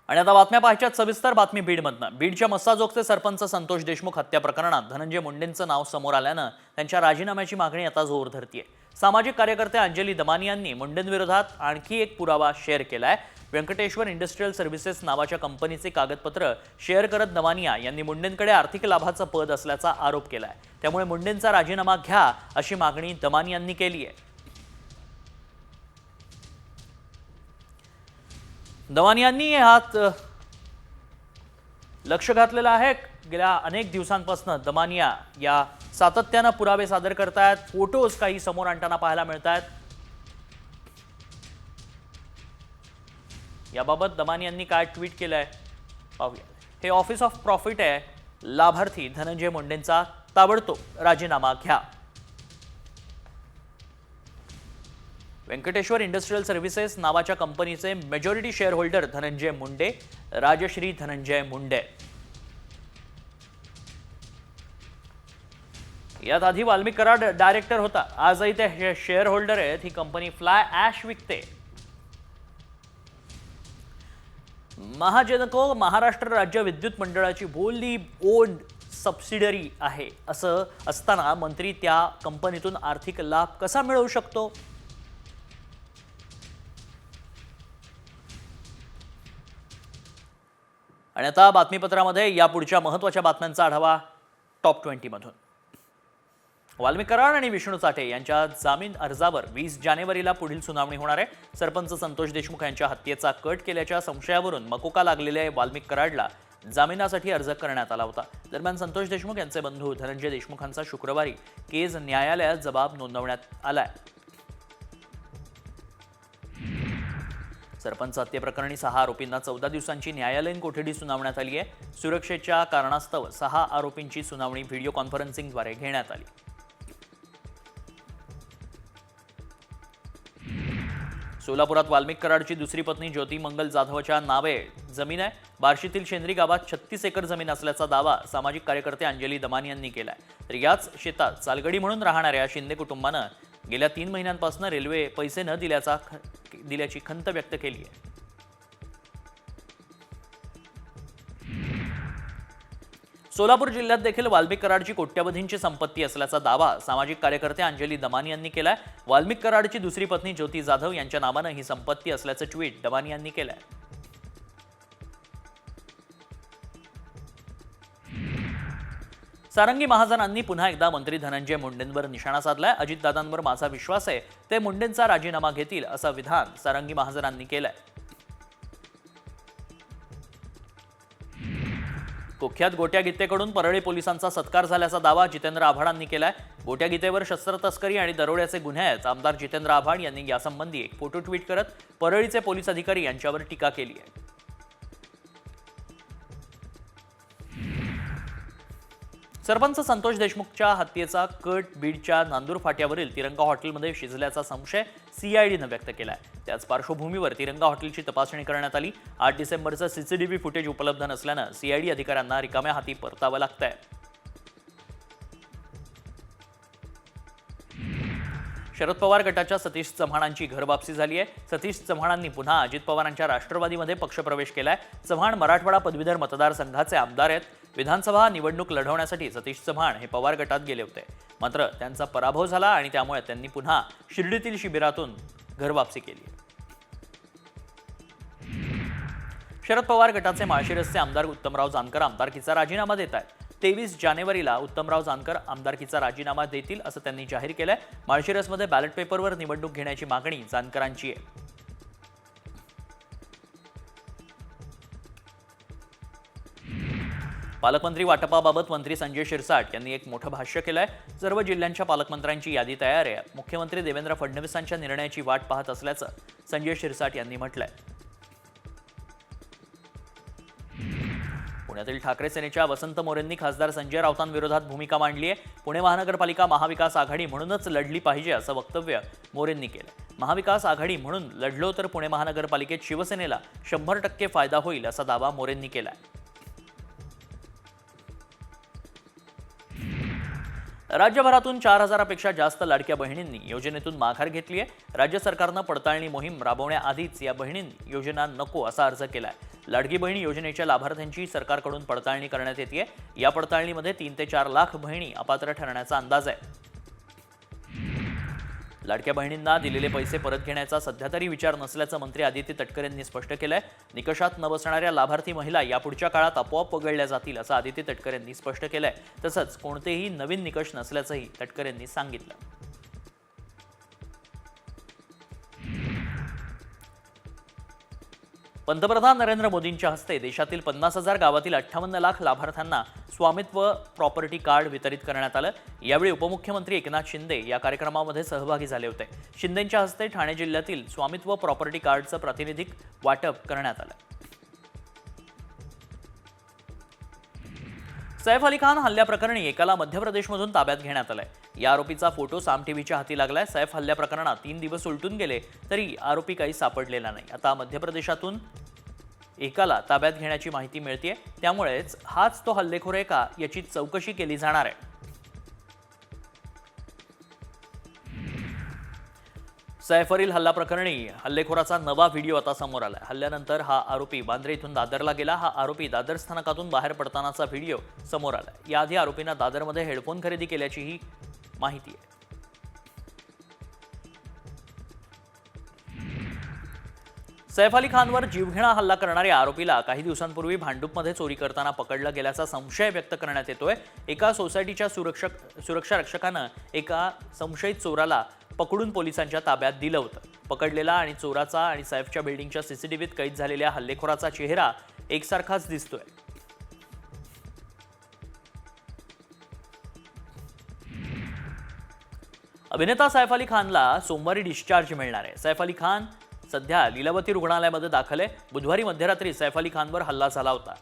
आणि आता बातम्या पाहायच्यात सविस्तर. बातमी बीडमधनं. बीडच्या मस्साजोगचे सरपंच संतोष देशमुख हत्या प्रकरणात धनंजय मुंडेंचं नाव समोर आल्यानं त्यांच्या राजीनाम्याची मागणी आता जोर धरतीये. सामाजिक कार्यकर्ते अंजली दमानी यांनी मुंडेंविरोधात आणखी एक पुरावा शेअर केलाय. व्यंकटेश्वर इंडस्ट्रियल सर्व्हिसेस नावाच्या कंपनीचे कागदपत्र शेअर करत दमानिया यांनी मुंडेंकडे आर्थिक लाभाचं पद असल्याचा आरोप केलाय. त्यामुळे मुंडेंचा राजीनामा घ्या अशी मागणी दमानी यांनी केली आहे. दमानी यांनी यात लक्ष घातलेलं आहे. गेल्या अनेक दिवसांपासून दमानिया या सातत्यानं पुरावे सादर करतायत. फोटोज काही समोर आणताना पाहायला मिळत आहेत. याबाबत दमानी यांनी काय ट्विट केलंय पाहूया. हे ऑफिस ऑफ प्रॉफिट आहे. लाभार्थी धनंजय मुंडेंचा ताबडतोब राजीनामा घ्या. व्यंकटेश्वर इंडस्ट्रियल सर्व्हिसेस नावाच्या कंपनीचे majority share holder Dhananjay Munde, Rajashree Dhananjay Munde. यात आधी वाल्मिक कराड डायरेक्टर होता. आजही ते शेअर होल्डर आहेत. ही कंपनी फ्लाय ॲश विकते. महाजनको महाराष्ट्र राज्य विद्युत मंडळाची बोलली ओन्ड सबसिडरी आहे. असं असताना मंत्री त्या कंपनीतून आर्थिक लाभ कसा मिळवू शकतो? आणि आता बातमीपत्रामध्ये या पुढच्या महत्त्वाच्या बातम्यांचा आढावा टॉप 20 मधून. वाल्मिक कराड आणि विष्णू चाटे यांच्या जामीन अर्जावर 20 जानेवारीला पुढील सुनावणी होणार आहे. सरपंच संतोष देशमुख यांच्या हत्येचा कट केल्याच्या संशयावरून मकोका लागलेल्या वाल्मिक कराडला जामिनासाठी अर्ज करण्यात आला होता. दरम्यान संतोष देशमुख यांचे बंधू धनंजय देशमुखांचा शुक्रवारी केज न्यायालयात जबाब नोंदवण्यात आलाय. सरपंच हत्येप्रकरणी 6 आरोपींना 14 दिवसांची न्यायालयीन कोठडी सुनावण्यात आली आहे. सुरक्षेच्या कारणास्तव 6 आरोपींची सुनावणी व्हिडिओ कॉन्फरन्सिंगद्वारे घेण्यात आली. सोलापुरात वाल्मिक कराडची दुसरी पत्नी ज्योती मंगल जाधवच्या नावे जमीन आहे. बार्शीतील शेंद्री गावात 36 एकर जमीन असल्याचा दावा सामाजिक कार्यकर्ते अंजली दमानी यांनी केलाय. तर याच शेतात चालगडी म्हणून राहणाऱ्या शिंदे कुटुंबानं गेल्या 3 महिन्यांपासून रेल्वे पैसे न दिल्याची खंत व्यक्त केली आहे. सोलापूर जिल्ह्यात देखील वाल्मिक कराडची कोट्यवधींची संपत्ती असल्याचा दावा सामाजिक कार्यकर्ते अंजली दमानी यांनी केलाय. वाल्मिक कराडची दुसरी पत्नी ज्योती जाधव यांच्या नावानं ही संपत्ती असल्याचं ट्विट दमानी यांनी केलंय. सारंगी महाजनांनी पुन्हा एकदा मंत्री धनंजय मुंडेंवर निशाणा साधलाय. अजितदादांवर माझा विश्वास आहे, ते मुंडेंचा राजीनामा घेतील असं विधान सारंगी महाजनांनी केलंय. कुख्यात गोट्या गीतेकडून परळी पोलिसांचा सत्कार झाल्याचा दावा जितेंद्र आव्हाडांनी केलाय. गोट्या गीतेवर शस्त्र तस्करी आणि दरोड्याचे गुन्हे आहेत. आमदार जितेंद्र आव्हाड यांनी यासंबंधी एक फोटो ट्विट करत परळीचे पोलीस अधिकारी यांच्यावर टीका केली आहे. सरपंच संतोष देशमुखच्या हत्येचा कट बीडच्या नांदूर फाट्यावरील तिरंगा हॉटेलमध्ये शिजल्याचा संशय सीआयडीनं व्यक्त केलाय. त्याच पार्श्वभूमीवर तिरंगा हॉटेलची तपासणी करण्यात आली. 8 डिसेंबरचं सीसीटीव्ही फुटेज उपलब्ध नसल्यानं सीआयडी अधिकाऱ्यांना रिकाम्या हाती परतावं लागतंय. शरद पवार गटाच्या सतीश चव्हाणांची घरवापसी झाली आहे. सतीश चव्हाणांनी पुन्हा अजित पवारांच्या राष्ट्रवादीमध्ये पक्षप्रवेश केलाय. चव्हाण मराठवाडा पदवीधर मतदारसंघाचे आमदार आहेत. विधानसभा निवडणूक लढवण्यासाठी सतीश चव्हाण हे पवार गटात गेले होते. मात्र त्यांचा पराभव झाला आणि त्यामुळे त्यांनी पुन्हा शिर्डीतील शिबिरातून घरवापसी केली. शरद पवार गटाचे माळशिरसचे आमदार उत्तमराव जानकर आमदारकीचा राजीनामा देत आहेत. 23 जानेवारीला उत्तमराव जानकर आमदारकीचा राजीनामा देतील असं त्यांनी जाहीर केलंय. माळशिरसमध्ये बॅलेट पेपरवर निवडणूक घेण्याची मागणी जानकरांची आहे. पालकमंत्री वाटपाबाबत मंत्री संजय शिरसाट यांनी एक मोठं भाष्य केलंय. सर्व जिल्ह्यांच्या पालकमंत्र्यांची यादी तयार आहे. मुख्यमंत्री देवेंद्र फडणवीसांच्या निर्णयाची वाट पाहत असल्याचं संजय शिरसाट यांनी म्हटलंय. पुण्यातील ठाकरे सेनेच्या वसंत मोरेंनी खासदार संजय राऊतांविरोधात भूमिका मांडली आहे. पुणे महानगरपालिका महाविकास आघाडी म्हणूनच लढली पाहिजे असं वक्तव्य मोरेंनी केलं. महाविकास आघाडी म्हणून लढलो तर पुणे महानगरपालिकेत शिवसेनेला 100% फायदा होईल असा दावा मोरेंनी केलाय. राज्यभरातून 4,000पेक्षा जास्त लाडक्या बहिणींनी योजनेतून माघार घेतली आहे। राज्य सरकारनं पडताळणी मोहीम राबवण्याआधीच या बहिणींनी योजना नको असा अर्ज केलाय। लाडकी बहीण योजनेच्या लाभार्थ्यांची सरकारकडून पडताळणी करण्यात येते। या पडताळणीमध्ये 3 ते 4 लाख बहिणी अपात्र ठरण्याचा अंदाज आहे। लाडक्या बहिणींना दिलेले पैसे परत घेण्याचा सध्या तरी विचार नसल्याचं मंत्री आदित्य तटकरे यांनी स्पष्ट केलंय। निकषात न बसणाऱ्या लाभार्थी महिला यापुढच्या काळात आपोआप वगळल्या जातील असं आदित्य तटकरे यांनी स्पष्ट केलंय। तसंच कोणतेही नवीन निकष नसल्याचंही तटकरे यांनी सांगितलं। पंतप्रधान नरेंद्र मोदींच्या हस्ते देशातील 50,000 गावातील 58 लाख लाभार्थ्यांना स्वामित्व प्रॉपर्टी कार्ड वितरित करण्यात आलं। यावेळी उपमुख्यमंत्री एकनाथ शिंदे या कार्यक्रमामध्ये सहभागी झाले होते। शिंदेंच्या हस्ते ठाणे जिल्ह्यातील स्वामित्व प्रॉपर्टी कार्डचं प्रातिनिधिक वाटप करण्यात आलं। सैफ अली खान हल्ल्याप्रकरणी एकाला मध्य प्रदेशमधून ताब्यात घेण्यात आलंय। या आरोपीचा फोटो साम टीव्हीच्या हाती लागलाय। सैफ हल्ल्या प्रकरणात 3 दिवस उलटून गेले तरी आरोपी काही सापडलेला नाही। आता मध्य प्रदेशातून एकाला ताब्यात घेण्याची माहिती मिळतेय, त्यामुळेच हाच तो हल्लेखोर आहे का याची चौकशी केली जाणार आहे। सैफवरील हल्ला प्रकरणी हल्लेखोराचा नवा व्हिडिओ आता समोर आलाय। हल्ल्यानंतर हा आरोपी बांद्रे इथून दादरला गेला। हा आरोपी दादर स्थानकातून बाहेर पडतानाचा व्हिडिओ समोर आलाय। याआधी आरोपीनं दादरमध्ये हेडफोन खरेदी केल्याचीही माहिती आहे। सैफ अली खानवर जीवघेणा हल्ला करणाऱ्या आरोपीला काही दिवसांपूर्वी भांडूपमध्ये चोरी करताना पकडलं गेल्याचा संशय व्यक्त करण्यात येतोय। एका सोसायटीच्या सुरक्षा रक्षकानं एका संशयित चोराला पकडून पोलिसांच्या ताब्यात दिलं होतं। पकडलेला आणि चोराचा आणि सैफच्या बिल्डिंगच्या सीसीटीव्हीत कैद झालेल्या हल्लेखोराचा चेहरा एकसारखाच दिसतोय। अभिनेता सैफ अली खानला सोमवारी डिस्चार्ज मिळणार आहे। सैफ अली खान सध्या लीलावती रुग्णालयामध्ये दाखल आहे। बुधवारी मध्यरात्री सैफ अली खानवर हल्ला झाला होता।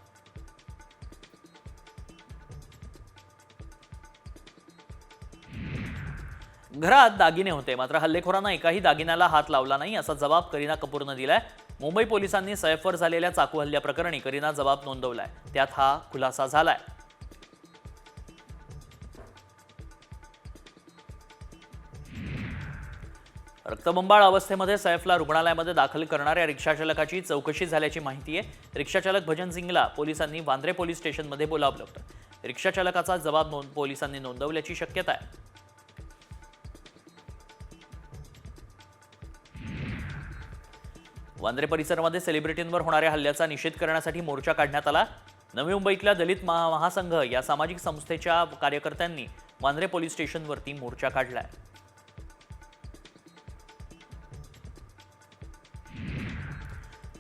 घरात दागिने होते, मात्र हल्लेखोरांना एकाही दागिन्याला हात लावला नाही असा जबाब करीना कपूरनं दिलाय। मुंबई पोलिसांनी सैफवर झालेल्या चाकू हल्ल्याप्रकरणी करीना जबाब नोंदवलाय, त्यात हा खुलासा झालाय। रक्तबंबाळ अवस्थेमध्ये सैफला रुग्णालयामध्ये दाखल करणाऱ्या रिक्षाचालकाची चौकशी झाल्याची माहिती आहे। रिक्षाचालक भजन सिंगला पोलिसांनी वांद्रे पोलीस स्टेशनमध्ये बोलावलं होतं। रिक्षाचालकाचा जबाब पोलिसांनी नोंदवल्याची शक्यता आहे। वांद्रे परिसरामध्ये सेलिब्रिटींवर होणाऱ्या हल्ल्याचा निषेध करण्यासाठी मोर्चा काढण्यात आला। नवी मुंबईतल्या दलित महासंघ या सामाजिक संस्थेच्या कार्यकर्त्यांनी वांद्रे पोलीस स्टेशनवरती मोर्चा काढलाय।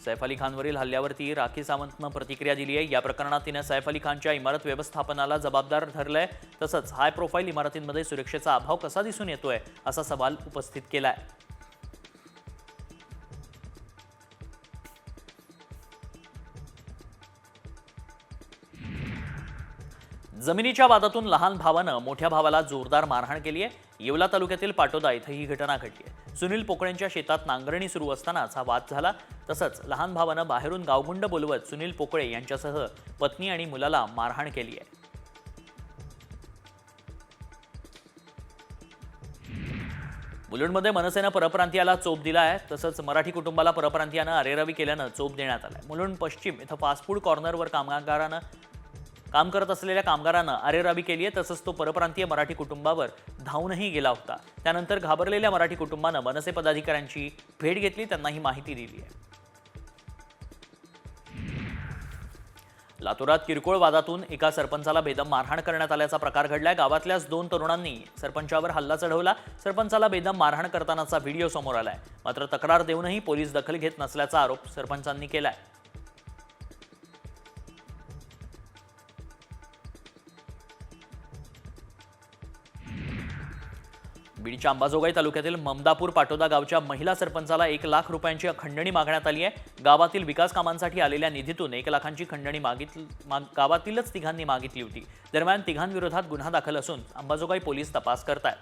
सैफ अली खानवरील हल्ल्यावरती राखी सावंतनं प्रतिक्रिया दिली आहे। या प्रकरणात तिने सैफ अली खानच्या इमारत व्यवस्थापनाला जबाबदार धरलंय। तसंच हाय प्रोफाईल इमारतींमध्ये सुरक्षेचा अभाव कसा दिसून येतोय असा सवाल उपस्थित केलाय। जमिनीच्या वादातून लहान भावानं मोठ्या भावाला जोरदार मारहाण केली आहे। येवला तालुक्यातील पाटोदा इथं ही घटना घडली आहे। सुनील पोकळेंच्या शेतात नांगरणी सुरू असतानाच हा वाद झाला। तसंच लहान भावानं बाहेरून गावगुंड बोलवत सुनील पोकळे यांच्यासह पत्नी आणि मुलाला मारहाण केली आहे। मुलुंडमध्ये मनसेनं परप्रांतीयाला चोप दिला आहे। तसंच मराठी कुटुंबाला परप्रांतीयानं अरेरावी केल्यानं चोप देण्यात आलाय। मुलुंड पश्चिम इथं फास्ट फूड कॉर्नरवर काम करत असलेल्या कामगारानं अरेरावी केली आहे। तसंच तो परप्रांतीय मराठी कुटुंबावर धावूनही गेला होता। त्यानंतर घाबरलेल्या मराठी कुटुंबानं मनसे पदाधिकाऱ्यांची भेट घेतली, त्यांना ही माहिती दिली आहे। लातूरात किरकोळ वादातून एका सरपंचाला बेदम मारहाण करण्यात आल्याचा प्रकार घडलाय। गावातल्याच 2 तरुणांनी सरपंचावर हल्ला चढवला। सरपंचाला बेदम मारहाण करतानाचा व्हिडिओ समोर आलाय। मात्र तक्रार देऊनही पोलीस दखल घेत नसल्याचा आरोप सरपंचांनी केलाय। बीडच्या अंबाजोगाई तालुक्यातील ममदापूर पाटोदा गावच्या महिला सरपंचाला 1 लाख रुपयांची खंडणी मागण्यात आली आहे। गावातील विकास कामांसाठी आलेल्या निधीतून 1 लाखांची खंडणी गावातीलच तिघांनी मागितली होती। दरम्यान तिघांविरोधात गुन्हा दाखल असून अंबाजोगाई पोलीस तपास करतायत।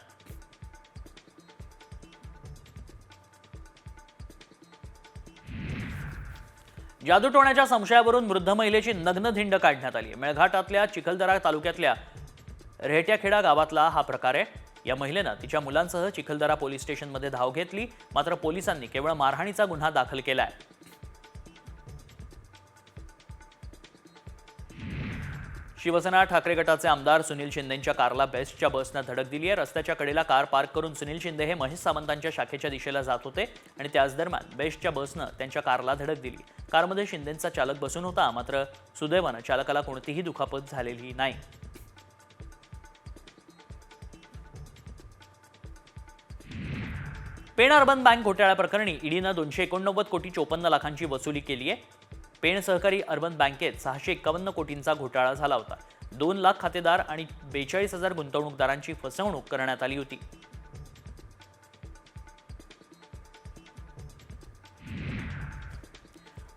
जादूटोण्याच्या संशयावरून वृद्ध महिलेची नग्न धिंड काढण्यात आली। मेळघाटातल्या चिखलदरा तालुक्यातल्या रेहट्याखेडा गावातला हा प्रकार आहे। या महिलेनं तिच्या मुलांसह चिखलदरा पोलीस स्टेशनमध्ये धाव घेतली, मात्र पोलिसांनी केवळ मारहाणीचा गुन्हा दाखल केलाय। शिवसेना ठाकरे गटाचे आमदार सुनील शिंदेंच्या कारला बेस्टच्या बसनं धडक दिली आहे। रस्त्याच्या कडेला कार पार्क करून सुनील शिंदे हे महेश सावंतांच्या शाखेच्या दिशेला जात होते आणि त्याच दरम्यान बेस्टच्या बसनं त्यांच्या कारला धडक दिली। कारमध्ये शिंदेंचा चालक बसून होता, मात्र सुदैवानं चालकाला कोणतीही दुखापत झालेली नाही। पेण अर्बन बँक घोटाळ्याप्रकरणी ईडीनं 289 कोटी 54 लाखांची वसुली केली आहे। पेण सहकारी अर्बन बँकेत 651 कोटींचा घोटाळा झाला होता। 2 लाख खातेदार आणि 42,000 गुंतवणूकदारांची फसवणूक करण्यात आली होती।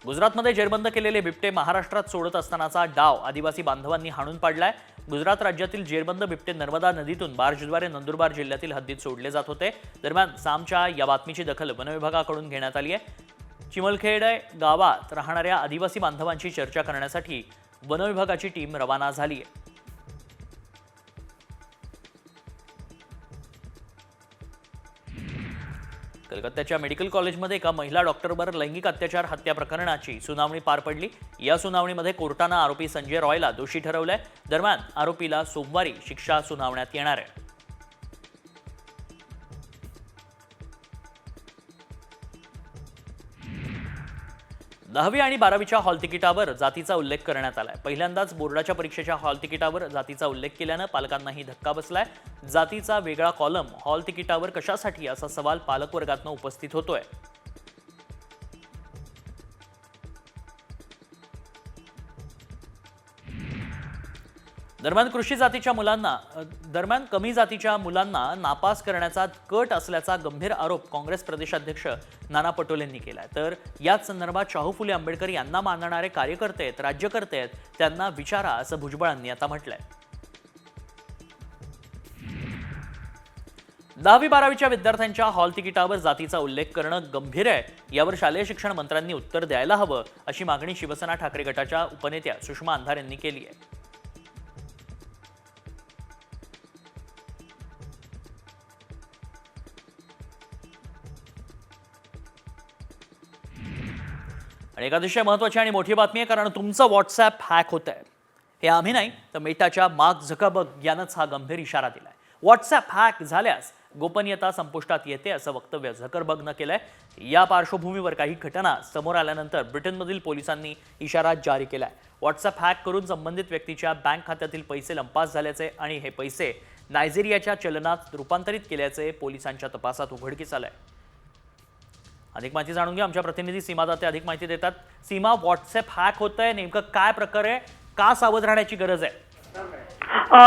गुजरातमध्ये जेरबंद केलेले बिबटे महाराष्ट्रात सोडत असतानाचा डाव आदिवासी बांधवांनी हाणून पाडलाय। गुजरात राज्यातील जेरबंद बिबटे नर्मदा नदीतून बार्जद्वारे नंदुरबार जिल्ह्यातील हद्दीत सोडले जात होते। दरम्यान सामच्या या बातमीची दखल वनविभागाकडून घेण्यात आली आहे। चिमलखेड गावात राहणाऱ्या आदिवासी बांधवांची चर्चा करण्यासाठी वनविभागाची टीम रवाना झाली आहे। कलकत्त्याच्या मेडिकल कॉलेजमध्ये एका महिला डॉक्टरवर लैंगिक अत्याचार हत्या प्रकरणाची सुनावणी पार पडली। या सुनावणीमध्ये कोर्टानं आरोपी संजय रॉयला दोषी ठरवलंय। दरम्यान आरोपीला सोमवारी शिक्षा सुनावण्यात येणार आहे। 10वी आणि 12वीच्या हॉल तिकिटावर जातीचा उल्लेख करण्यात आलाय। पहिल्यांदाच बोर्डाच्या परीक्षेच्या हॉल तिकिटावर जातीचा उल्लेख केल्यानं पालकांनाही धक्का बसलाय। जातीचा वेगळा कॉलम हॉल तिकिटावर कशासाठी असा सवाल पालकवर्गातून उपस्थित होतोय। दरम्यान कमी जातीच्या मुलांना नापास करण्याचा कट असल्याचा गंभीर आरोप काँग्रेस प्रदेशाध्यक्ष नाना पटोलेंनी केलाय। तर याच संदर्भात शाहू फुले आंबेडकर यांना मानणारे कार्यकर्ते आहेत, राज्यकर्ते आहेत, त्यांना विचारा असं भुजबळांनी आता म्हटलंय। 10वी-12वीच्या विद्यार्थ्यांच्या हॉल तिकिटावर जातीचा उल्लेख करणं गंभीर आहे, यावर शालेय शिक्षण मंत्र्यांनी उत्तर द्यायला हवं, अशी मागणी शिवसेना ठाकरे गटाच्या उपनेत्या सुषमा अंधार यांनी केली आहे। आणि एक अतिशय महत्त्वाची आणि मोठी बातमी आहे, कारण तुमचं व्हॉट्सॲप हॅक होत आहे। हे आम्ही नाही तर मेटाच्या मार्क झुकरबर्ग यानंच हा गंभीर इशारा दिलाय। व्हॉट्सॲप हॅक झाल्यास गोपनीयता संपुष्टात येते असं वक्तव्य झुकरबर्गनं केलंय। या पार्श्वभूमीवर काही घटना समोर आल्यानंतर ब्रिटनमधील पोलिसांनी इशारा जारी केलाय। व्हॉट्सॲप हॅक करून संबंधित व्यक्तीच्या बँक खात्यातील पैसे लंपास झाल्याचे आणि हे पैसे नायजेरियाच्या चलनात रूपांतरित केल्याचे पोलिसांच्या तपासात उघडकीस आलंय। अधिक माहिती जाणून घ्या, आमच्या प्रतिनिधी सीमा दाते अधिक माहिती देतात। सीमा, व्हॉट्सॲप हॅक होतंय, नेमकं काय प्रकार आहे, का सावध राहण्याची गरज आहे?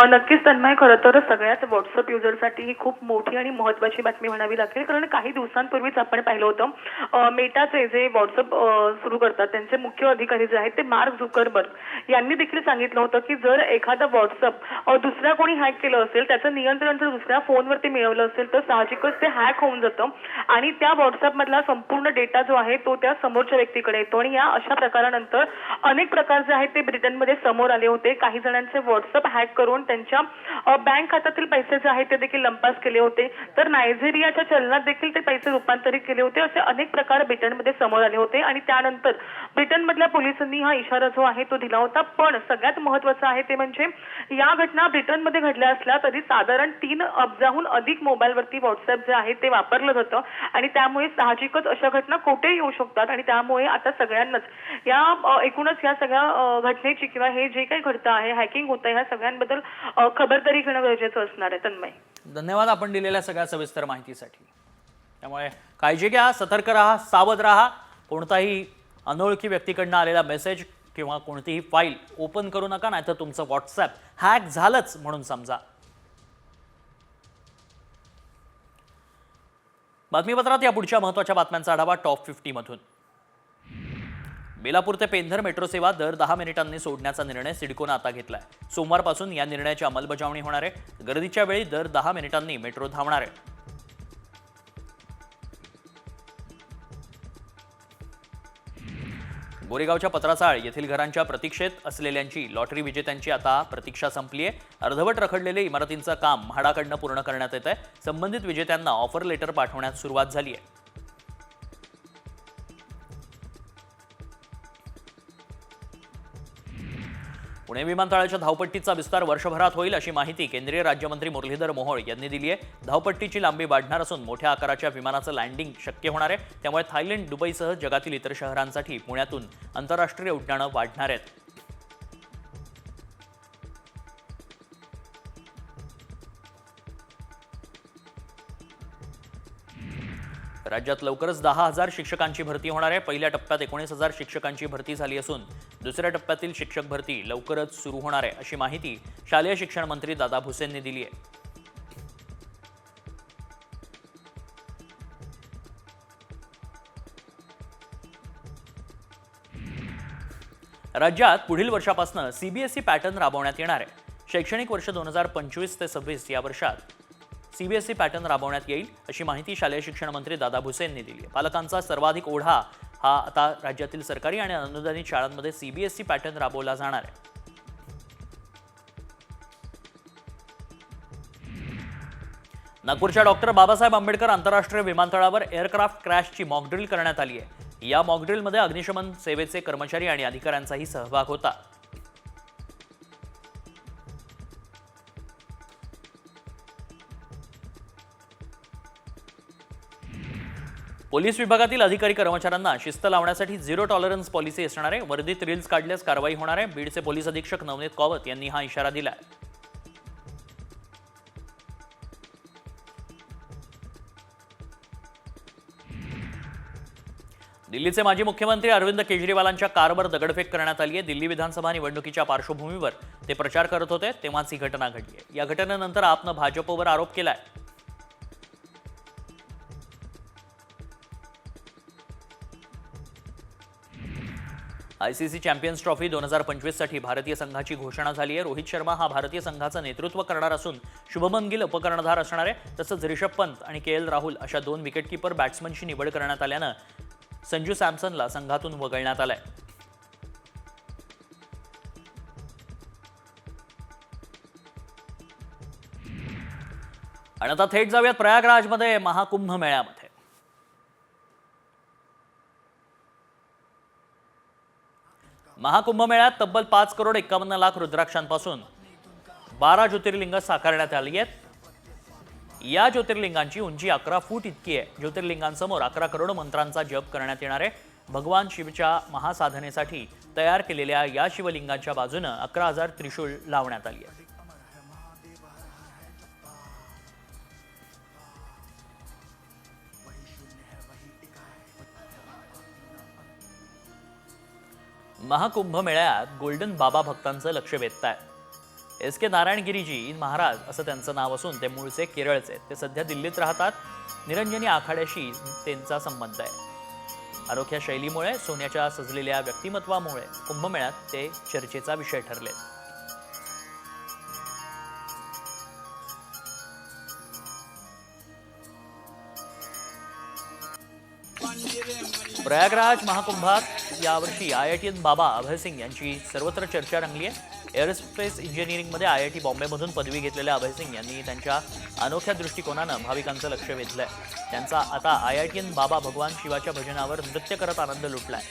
नक्कीच तन्मय, खरं तर सगळ्याच व्हॉट्सअप युजरसाठी ही खूप मोठी आणि महत्त्वाची बातमी म्हणावी लागेल, कारण काही दिवसांपूर्वीच आपण पाहिलं होतं मेटाचे जे व्हॉट्सअप सुरू करतात त्यांचे मुख्य अधिकारी जे आहेत ते मार्क झुकरबर्ग यांनी देखील सांगितलं होतं की जर एखादा व्हॉट्सअप दुसऱ्या कोणी हॅक केलं असेल, त्याचं नियंत्रण जर दुसऱ्या फोनवरती मिळवलं असेल तर साहजिकच ते हॅक होऊन जातं आणि त्या व्हॉट्सअपमधला संपूर्ण डेटा जो आहे तो त्या समोरच्या व्यक्तीकडे येतो। आणि या अशा प्रकारानंतर अनेक प्रकार जे आहेत ते ब्रिटनमध्ये समोर आले होते। काही जणांचे व्हॉट्सअप हॅक करून त्यांच्या बँक खात्यातील पैसे जे आहेत ते देखील लंपास केले होते, तर नायजेरियाच्या चलनात देखील ते पैसे रूपांतरित केले होते। असे अनेक प्रकार ब्रिटनमध्ये समोर आले होते आणि त्यानंतर ब्रिटनमधल्या पोलिसांनी हा इशारा जो आहे तो दिला होता। पण सगळ्यात महत्त्वाचं आहे ते म्हणजे या घटना ब्रिटनमध्ये घडल्या असल्या तरी साधारण 3 अब्जाहून अधिक मोबाईलवरती व्हॉट्सअप जे आहे ते वापरलं जातं आणि त्यामुळे साहजिकच अशा घटना कोठे येऊ शकतात आणि त्यामुळे आता सगळ्यांनाच या एकूणच या सगळ्या घटनेची किंवा हे जे काही घडतं आहे, हॅकिंग होतं, ह्या सगळ्यांबद्दल खबरदारी घेणं गरजेचं असणार आहे। तन्मय, धन्यवाद आपण दिलेल्या सगळ्या सविस्तर माहितीसाठी। त्यामुळे काळजी घ्या, सतर्क राहा, सावध राहा। कोणताही अनोळखी व्यक्तीकडनं आलेला मेसेज किंवा कोणतीही फाईल ओपन करू नका, नाहीतर तुमचं व्हॉट्सॲप हॅक झालंच म्हणून समजा। बातमीपत्रात या पुढच्या महत्त्वाच्या बातम्यांचा आढावा टॉप 50 मधून। बेलापूर ते पेंधर मेट्रो सेवा दर 10 मिनिटांनी सोडण्याचा निर्णय सिडकोनं आता घेतलाय। सोमवारपासून या निर्णयाची अंमलबजावणी होणार आहे। गर्दीच्या वेळी दर 10 मिनिटांनी मेट्रो धावणार आहे। गोरेगावच्या पत्राचाळ येथील घरांच्या प्रतीक्षेत असलेल्यांची लॉटरी विजेत्यांची आता प्रतीक्षा संपली आहे. अर्धवट रखडलेले इमारतींचं काम म्हाडाकडनं पूर्ण करण्यात येत आहे. संबंधित विजेत्यांना ऑफर लेटर पाठवण्यास सुरुवात झाली आहे. पुणे विमानतळाच्या धावपट्टीचा विस्तार वर्षभरात होईल अशी माहिती केंद्रीय राज्यमंत्री मुरलीधर मोहोळ यांनी दिली आहे. धावपट्टीची लांबी वाढणार असून मोठ्या आकाराच्या विमानाचं लँडिंग शक्य होणार आहे. त्यामुळे थायलंड, दुबईसह जगातील इतर शहरांसाठी पुण्यातून आंतरराष्ट्रीय उड्डाणं वाढणार आहेत. राज्यात लवकरच 10,000 शिक्षकांची भरती होणार आहे. पहिल्या टप्प्यात 19,000 शिक्षकांची भरती झाली असून दुसऱ्या टप्प्यातील शिक्षक भरती लवकरच सुरू होणार आहे अशी माहिती शालेय शिक्षण मंत्री दादा भुसेंनी दिली आहे. राज्यात पुढील वर्षापासून सीबीएसई पॅटर्न राबवण्यात येणार आहे. शैक्षणिक वर्ष 2025 ते 26 या वर्षात सीबीएसई पॅटर्न राबवण्यात येईल अशी माहिती शालेय शिक्षण मंत्री दादा भुसेंनी दिली आहे. पालकांचा सर्वाधिक ओढा हा आता राज्यातील सरकारी आणि अनुदानित शाळांमध्ये सीबीएसई पॅटर्न राबवला जाणार आहे. नागपूरच्या डॉक्टर बाबासाहेब आंबेडकर आंतरराष्ट्रीय विमानतळावर एअरक्राफ्ट क्रॅशची मॉकड्रिल करण्यात आली आहे. या मॉकड्रिलमध्ये अग्निशमन सेवेचे कर्मचारी आणि अधिकाऱ्यांचाही सहभाग होता. पोलीस विभागातील अधिकारी कर्मचाऱ्यांना शिस्त लावण्यासाठी 0 टॉलरन्स पॉलिसी असणार आहे. वर्दीत रील्स काढल्यास कारवाई होणार आहे. बीडचे पोलीस अधीक्षक नवनीत कौवत यांनी हा इशारा दिला. दिल्लीचे माजी मुख्यमंत्री अरविंद केजरीवालांच्या कारवर दगडफेक करण्यात आली आहे. दिल्ली विधानसभा निवडणुकीच्या पार्श्वभूमीवर ते प्रचार करत होते तेव्हाच ही घटना घडली आहे. या घटनेनंतर आपनं भाजपवर आरोप केलाय. आयसीसी चॅम्पियन्स ट्रॉफी 2025 साठी भारतीय संघाची घोषणा झाली आहे. रोहित शर्मा हा भारतीय संघाचं नेतृत्व करणार असून शुभमन गिल उपकर्णधार असणार आहे. तसंच ऋषभ पंत आणि केएल राहुल अशा 2 विकेटकीपर बॅट्समनची निवड करण्यात आल्यानं संजू सॅमसनला संघातून वगळण्यात आलंय. आणि आता थेट जाऊयात प्रयागराजमध्ये महाकुंभ मेळ्यामध्ये. महाकुंभ मेळ्यात तब्बल 5,51,00,000 रुद्राक्षांपासून 12 ज्योतिर्लिंग साकारण्यात आली आहेत. या ज्योतिर्लिंगांची उंची 11 फूट इतकी आहे. ज्योतिर्लिंगांसमोर 11 करोड मंत्रांचा जप करण्यात येणार आहे. भगवान शिवच्या महासाधनेसाठी तयार केलेल्या या शिवलिंगांच्या बाजूनं 11,000 त्रिशूळ लावण्यात आली आहे. महाकुंभ मेळ्यात गोल्डन बाबा भक्तांचं लक्ष वेधतायत. SK नारायणगिरीजी महाराज असं त्यांचं नाव असून ते मूळचे केरळचे. ते सध्या दिल्लीत राहतात. निरंजनी आखाड्याशी त्यांचा संबंध आहे. अनोख्या शैलीमुळे, सोन्याच्या सजलेल्या व्यक्तिमत्वामुळे कुंभमेळ्यात ते चर्चेचा विषय ठरले. प्रयागराज महाकुंभात यावर्षी IITN बाबा अभयसिंग यांची सर्वत्र चर्चा रंगली आहे. एअरोस्पेस इंजिनिअरिंगमध्ये IIT बॉम्बेमधून पदवी घेतलेल्या अभयसिंग यांनी त्यांच्या अनोख्या दृष्टिकोनानं भाविकांचं लक्ष वेधलंय. त्यांचा आता IITN बाबा भगवान शिवाच्या भजनावर नृत्य करत आनंद लुटलाय.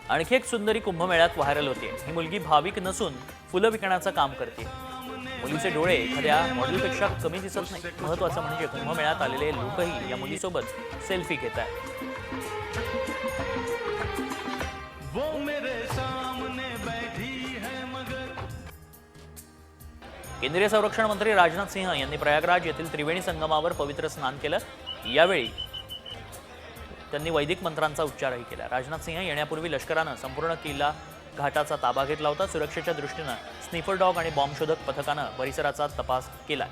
आणखी एक सुंदरी कुंभमेळ्यात व्हायरल होते. ही मुलगी भाविक नसून फुलं विकण्याचं काम करते. मुलीचे डोळे एखाद्या मॉडेलपेक्षा कमी दिसत नाही. महत्त्वाचं म्हणजे कुंभमेळ्यात आलेले लोकही या मुलीसोबत सेल्फी घेत आहेत. केंद्रीय संरक्षण मंत्री राजनाथ सिंह यांनी प्रयागराज येथील त्रिवेणी संगमावर पवित्र स्नान केलं. यावेळी त्यांनी वैदिक मंत्रांचा उच्चारही केला. राजनाथ सिंह येण्यापूर्वी लष्करानं संपूर्ण किल्ला घाटाचा ताबा घेतला होता. सुरक्षेच्या दृष्टीनं स्निफर डॉग आणि बॉम्ब शोधक पथकानं परिसराचा तपास केला.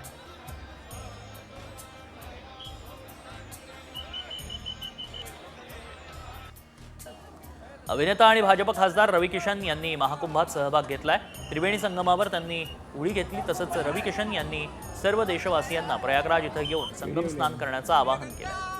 अभिनेता आणि भाजप खासदार रवी किशन यांनी महाकुंभात सहभाग घेतलाय. त्रिवेणी संगमावर त्यांनी उडी घेतली. तसंच रवी किशन यांनी सर्व देशवासियांना प्रयागराज इथं येऊन संगम स्नान करण्याचं आवाहन केलं.